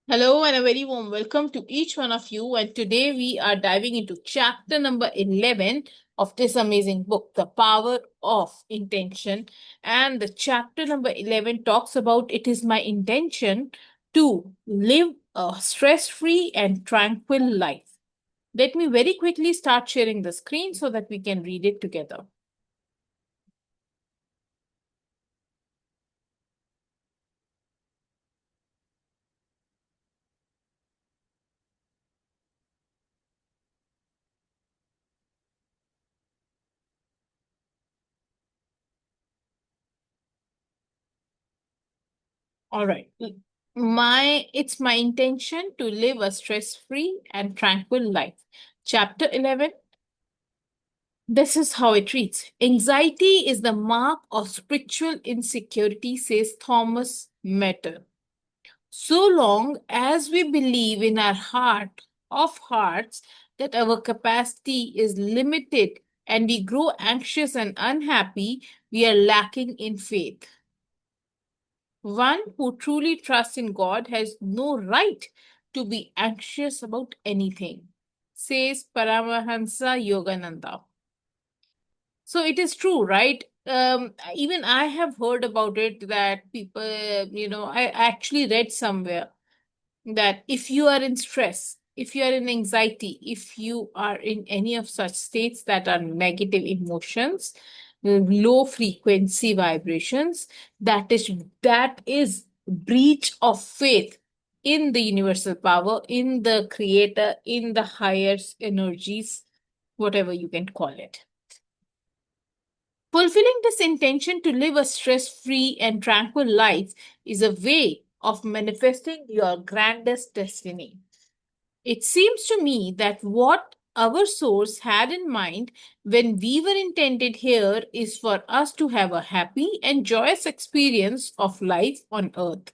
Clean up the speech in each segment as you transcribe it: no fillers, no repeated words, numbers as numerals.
Hello and a very warm welcome to each one of you. And today we are diving into chapter number 11 of this amazing book, The Power of Intention. And the chapter number 11 talks about it is my intention to live a stress free and tranquil life. Let me very quickly start sharing the screen so that we can read it together. All right. It's my intention to live a stress-free and tranquil life. Chapter 11. This is how it reads. Anxiety is the mark of spiritual insecurity, says Thomas Merton. So long as we believe in our heart of hearts that our capacity is limited and we grow anxious and unhappy, we are lacking in faith. One who truly trusts in God has no right to be anxious about anything, says Paramahansa Yogananda. So it is true, right? Even I have heard about it that people, I actually read somewhere that if you are in stress, if you are in anxiety, if you are in any of such states that are negative emotions, low frequency vibrations, that is breach of faith in the universal power, in the creator, in the higher energies, whatever you can call it. Fulfilling this intention to live a stress free and tranquil life is a way of manifesting your grandest destiny. It seems to me that what our source had in mind when we were intended here is for us to have a happy and joyous experience of life on earth.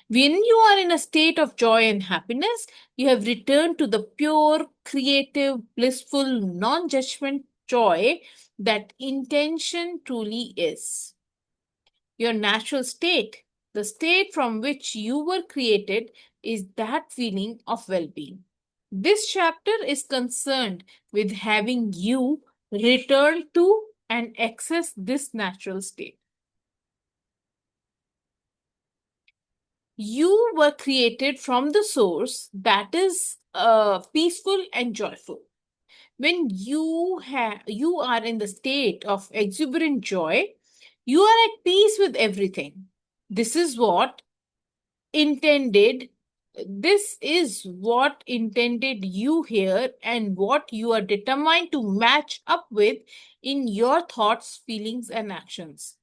When you are in a state of joy and happiness, you have returned to the pure, creative, blissful, non judgment joy that intention truly is. Your natural state, the state from which you were created, is that feeling of well being. This chapter is concerned with having you return to and access this natural state. You were created from the source that is peaceful and joyful. When you are in the state of exuberant joy, you are at peace with everything. This is what intended this is what intended you here and what you are determined to match up with in your thoughts, feelings, and actions.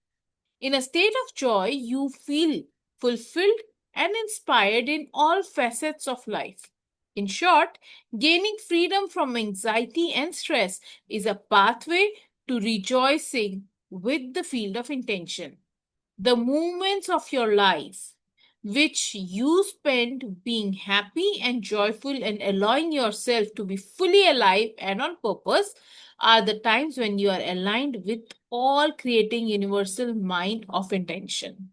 In a state of joy, you feel fulfilled and inspired in all facets of life. In short, gaining freedom from anxiety and stress is a pathway to rejoicing with the field of intention. The moments of your life which you spend being happy and joyful and allowing yourself to be fully alive and on purpose are the times when you are aligned with all creating universal mind of intention.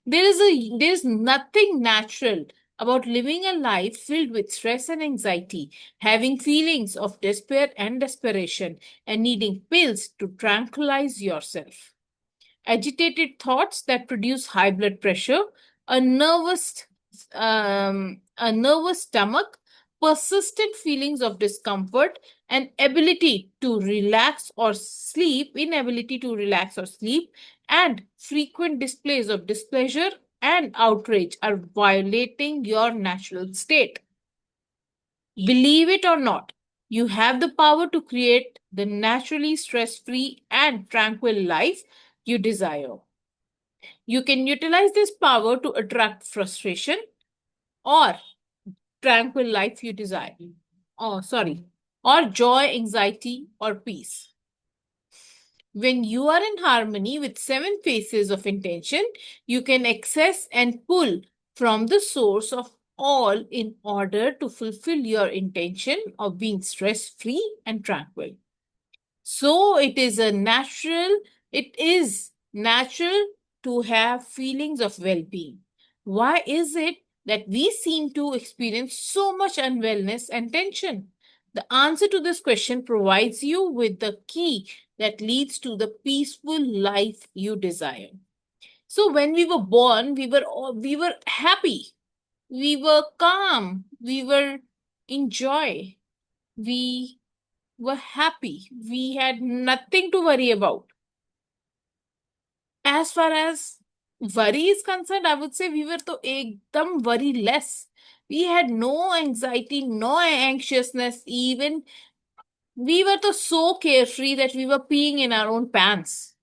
There is nothing natural about living a life filled with stress and anxiety, having feelings of despair and desperation, and needing pills to tranquilize yourself. Agitated thoughts that produce high blood pressure, a nervous stomach, persistent feelings of discomfort, and inability to relax or sleep, and frequent displays of displeasure and outrage are violating your natural state. Believe it or not, you have the power to create the naturally stress free and tranquil life you desire. You can utilize this power to attract frustration or tranquil life you desire. Oh, sorry. Or joy, anxiety, or peace. When you are in harmony with seven phases of intention, you can access and pull from the source of all in order to fulfill your intention of being stress free and tranquil. So it is natural to have feelings of well being. Why is it that we seem to experience so much unwellness and tension? The answer to this question provides you with the key that leads to the peaceful life you desire. So when we were born, we were happy, we were calm, we were in joy, we were happy, we had nothing to worry about. As far as worry is concerned, I would say we were to ekdam worry less. We had no anxiety, no anxiousness, even we were so carefree that we were peeing in our own pants.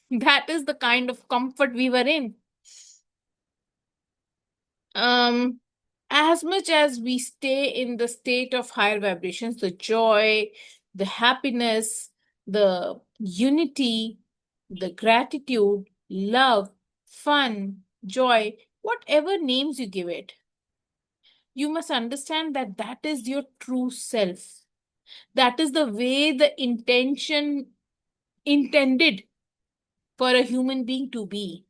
That is the kind of comfort we were in. Um, as much as we stay in the state of higher vibrations, the joy, the happiness, the unity, the gratitude, love, fun, joy, whatever names you give it, you must understand that that is your true self. That is the way the intention intended for a human being to be.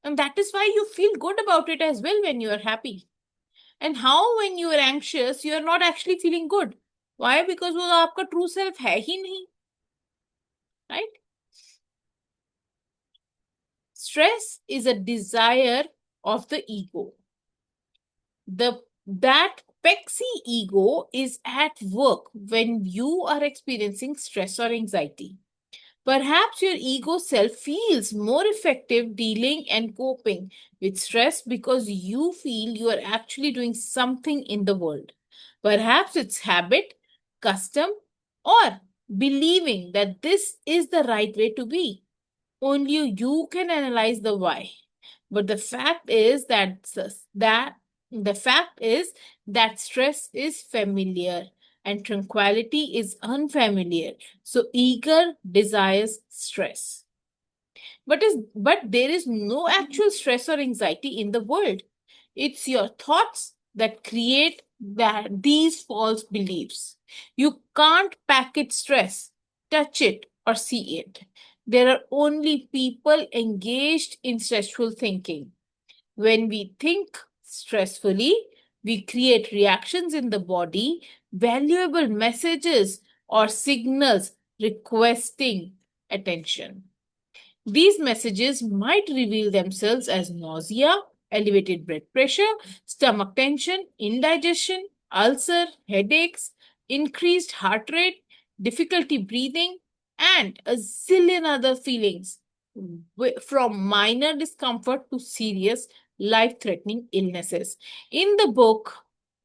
And that is why you feel good about it as well when you are happy. And how when you are anxious, you are not actually feeling good. Why? Because वो आपका true self है ही नहीं, right? Stress is a desire of the ego. That pexy ego is at work when you are experiencing stress or anxiety. Perhaps your ego self feels more effective dealing and coping with stress because you feel you are actually doing something in the world. Perhaps it's habit, custom, or believing that this is the right way to be. Only you can analyze the why. But the fact is that stress is familiar and tranquility is unfamiliar. So eager desires stress. But there is no actual stress or anxiety in the world. It's your thoughts that create these false beliefs. You can't package stress, touch it, or see it. There are only people engaged in stressful thinking. When we think stressfully, we create reactions in the body, valuable messages or signals requesting attention. These messages might reveal themselves as nausea, elevated blood pressure, stomach tension, indigestion, ulcer, headaches, increased heart rate, difficulty breathing, and a zillion other feelings, from minor discomfort to serious life threatening illnesses. In the book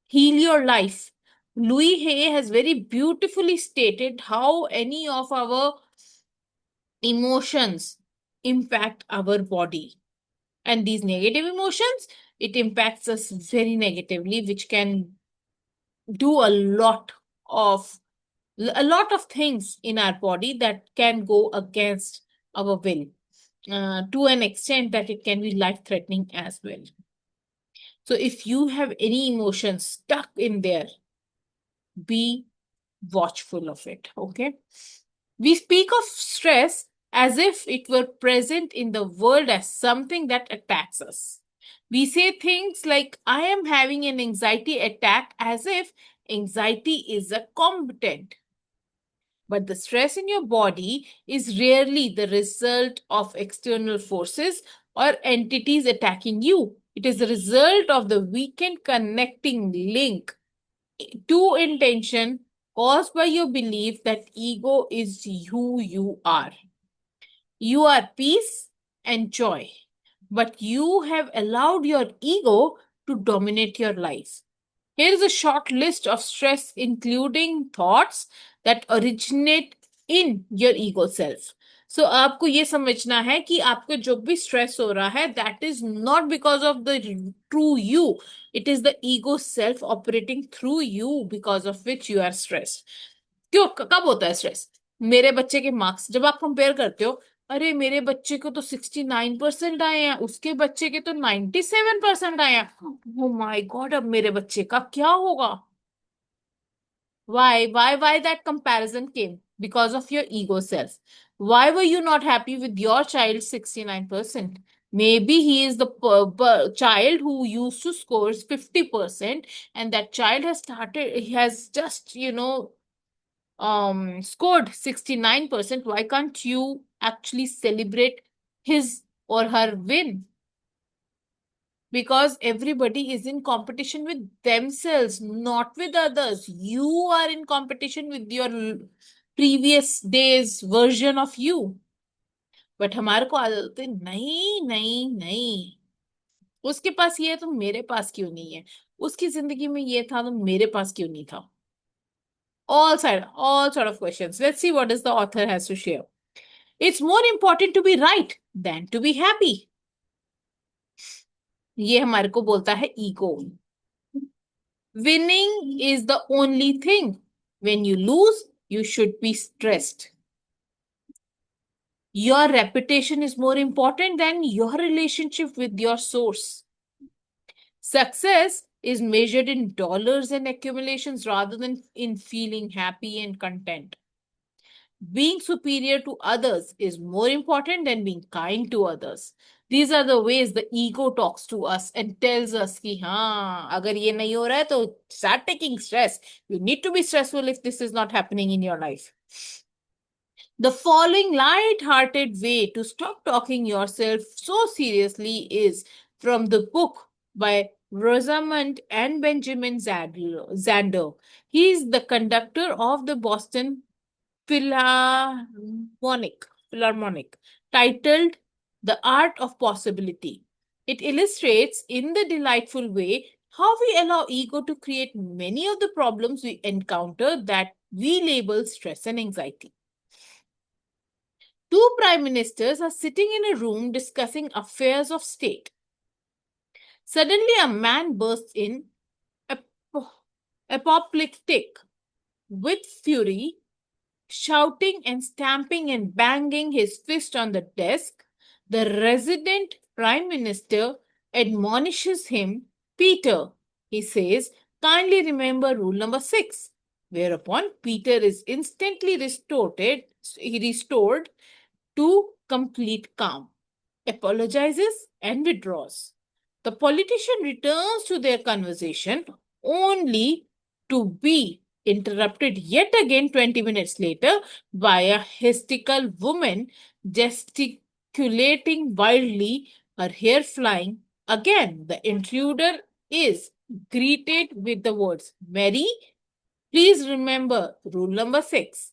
Heal Your Life, Louis Hay has very beautifully stated how any of our emotions impact our body, and these negative emotions, it impacts us very negatively, which can do of a lot of things in our body that can go against our will, to an extent that it can be life threatening as well. So if you have any emotions stuck in there, be watchful of it. Okay, we speak of stress as if it were present in the world as something that attacks us. We say things like, I am having an anxiety attack, as if anxiety is a combatant. But the stress in your body is rarely the result of external forces or entities attacking you. It is the result of the weakened connecting link to intention caused by your belief that ego is who you are. You are peace and joy, but you have allowed your ego to dominate your life. Here is a short list of stress, including thoughts that originate in your ego self. So आपको ये समझना है कि आपको जो भी stress हो रहा है, that is not because of the true you. It is the ego self operating through you, because of which you are stressed. क्यों कब होता है स्ट्रेस? मेरे बच्चे के मार्क्स जब आप कंपेयर करते हो, अरे मेरे बच्चे को तो 69% आए हैं, उसके बच्चे के तो 97% आए हैं, ओ माय गॉड, अब मेरे बच्चे का क्या होगा? Why that comparison came? Because of your ego self. Why were you not happy with your child's 69%? Maybe he is the child who used to score 50%, and that child he has just, scored 69%. Why can't you actually celebrate his or her win? Because everybody is in competition with themselves, not with others. You are in competition with your previous day's version of you. But हमारे को आदत होती है, नहीं नहीं नहीं, उसके पास ये है तो मेरे पास क्यों नहीं है, उसकी जिंदगी में ये था तो मेरे पास क्यों नहीं था. All sort of questions. Let's see what is the author has to share. It's more important to be right than to be happy. ये हमारे को बोलता है ego. Winning is the only thing. When you lose, you should be stressed. Your reputation is more important than your relationship with your source. Success is measured in dollars and accumulations rather than in feeling happy and content. Being superior to others is more important than being kind to others. These are the ways the ego talks to us and tells us कि हाँ, अगर ये नहीं हो रहा है तो start taking stress. You need to be stressful if this is not happening in your life. The following light-hearted way to stop talking yourself so seriously is from the book by Rosamund and Benjamin Zander. He is the conductor of the Boston Philharmonic, titled The Art of Possibility. It illustrates in the delightful way how we allow ego to create many of the problems we encounter that we label stress and anxiety. Two prime ministers are sitting in a room discussing affairs of state. Suddenly, a man bursts in, apoplectic with fury, shouting and stamping and banging his fist on the desk. The resident prime minister admonishes him, Peter, he says, kindly remember rule number 6. Whereupon Peter is instantly restored to complete calm, apologizes, and withdraws. The politician returns to their conversation only to be interrupted yet again 20 minutes later by a hysterical woman gesticulating wildly, her hair flying. Again, the intruder is greeted with the words, Mary, please remember rule number 6.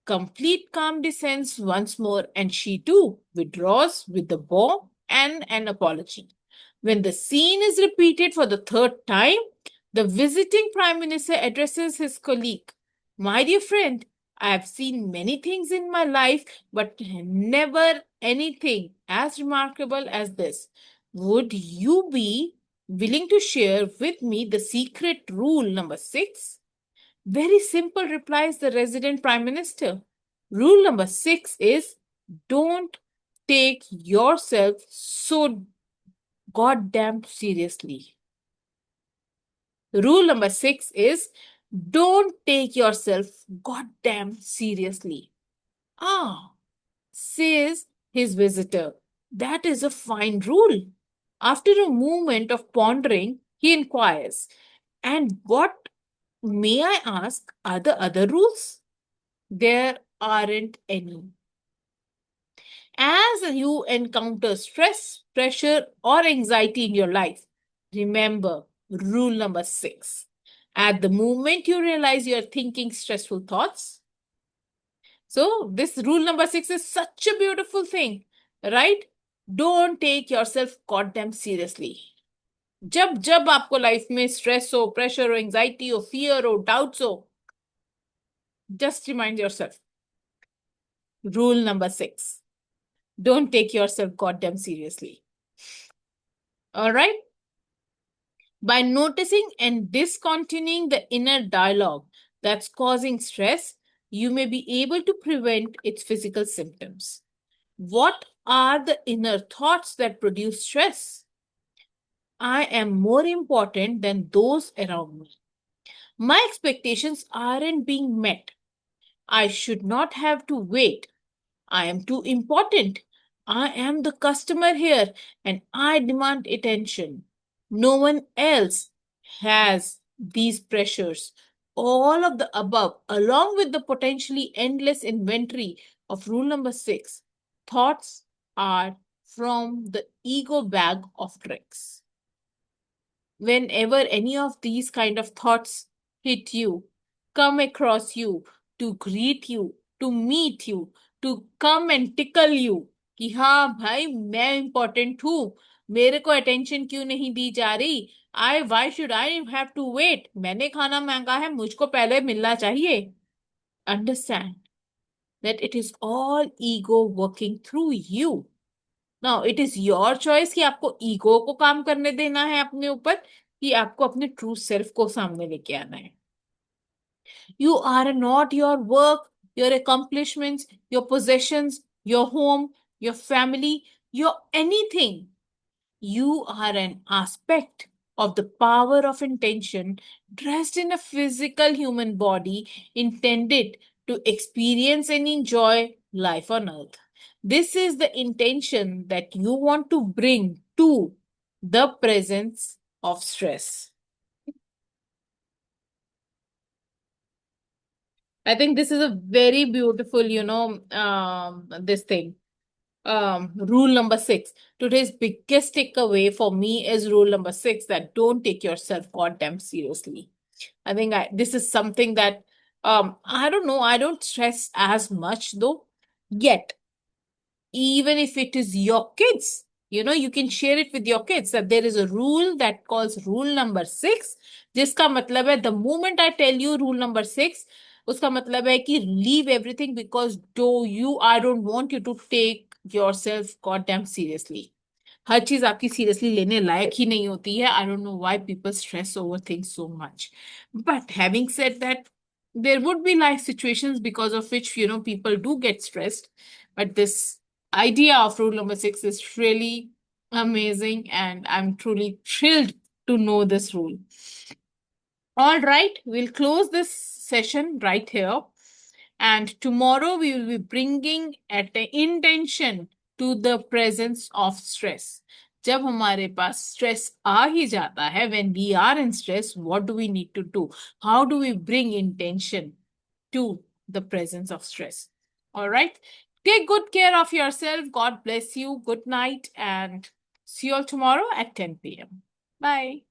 Complete calm descends once more, and she too withdraws with the bow and an apology. When the scene is repeated for the third time, the visiting prime minister addresses his colleague. My dear friend, I have seen many things in my life, but never anything as remarkable as this. Would you be willing to share with me the secret rule number 6? Very simple, replies the resident prime minister. Rule number 6 is don't take yourself so goddamn seriously. Rule number 6 is don't take yourself goddamn seriously. Ah, says his visitor. That is a fine rule. After a moment of pondering, he inquires, and what, may I ask, are the other rules? There aren't any. As you encounter stress, pressure, or anxiety in your life, remember rule number 6. At the moment you realize you're thinking stressful thoughts, so this rule number 6 is such a beautiful thing, right? Don't take yourself goddamn seriously. जब जब आपको life में stress हो, pressure हो, anxiety हो, fear हो, doubts हो, just remind yourself. Rule number 6. Don't take yourself goddamn seriously. All right? By noticing and discontinuing the inner dialogue that's causing stress, you may be able to prevent its physical symptoms. What are the inner thoughts that produce stress? I am more important than those around me. My expectations aren't being met. I should not have to wait. I am too important. I am the customer here and I demand attention. No one else has these pressures. All of the above, along with the potentially endless inventory of rule number 6, thoughts are from the ego bag of tricks. Whenever any of these kind of thoughts hit you, come across you, to greet you, to meet you, to come and tickle you कि हाँ भाई मैं important हूँ, मेरे को attention क्यों नहीं दी जा रही, I why should I have to wait, मैंने खाना मांगा है मुझको पहले मिलना चाहिए. Understand that it is all ego working through you. Now it is your choice कि आपको ईगो को काम करने देना है अपने ऊपर, कि आपको अपने ट्रू सेल्फ को सामने लेके आना है. You are not your work, your accomplishments, your possessions, your home, your family, your anything. You are an aspect of the power of intention dressed in a physical human body intended to experience and enjoy life on earth. This is the intention that you want to bring to the presence of stress. I think this is a very beautiful, this thing. Rule number 6. Today's biggest takeaway for me is rule number 6, that don't take yourself goddamn seriously. I think this is something that I don't know, I don't stress as much though. Yet, even if it is your kids, you can share it with your kids that there is a rule that calls rule number 6, जिसका मतलब है the moment I tell you rule number 6, उसका मतलब है कि leave everything, because I don't want you to take yourself goddamn seriously. हर चीज आपकी seriously लेने लायक ही नहीं होती है. I don't know why people stress over things so much. But having said that, there would be life situations because of which people do get stressed, but this idea of rule number 6 is really amazing and I'm truly thrilled to know this rule. All right, we'll close this session right here. And tomorrow we will be bringing at the intention to the presence of stress. जब हमारे पास stress आ ही जाता है, when we are in stress, what do we need to do? How do we bring intention to the presence of stress? All right. Take good care of yourself. God bless you. Good night and see you all tomorrow at 10 p.m. Bye.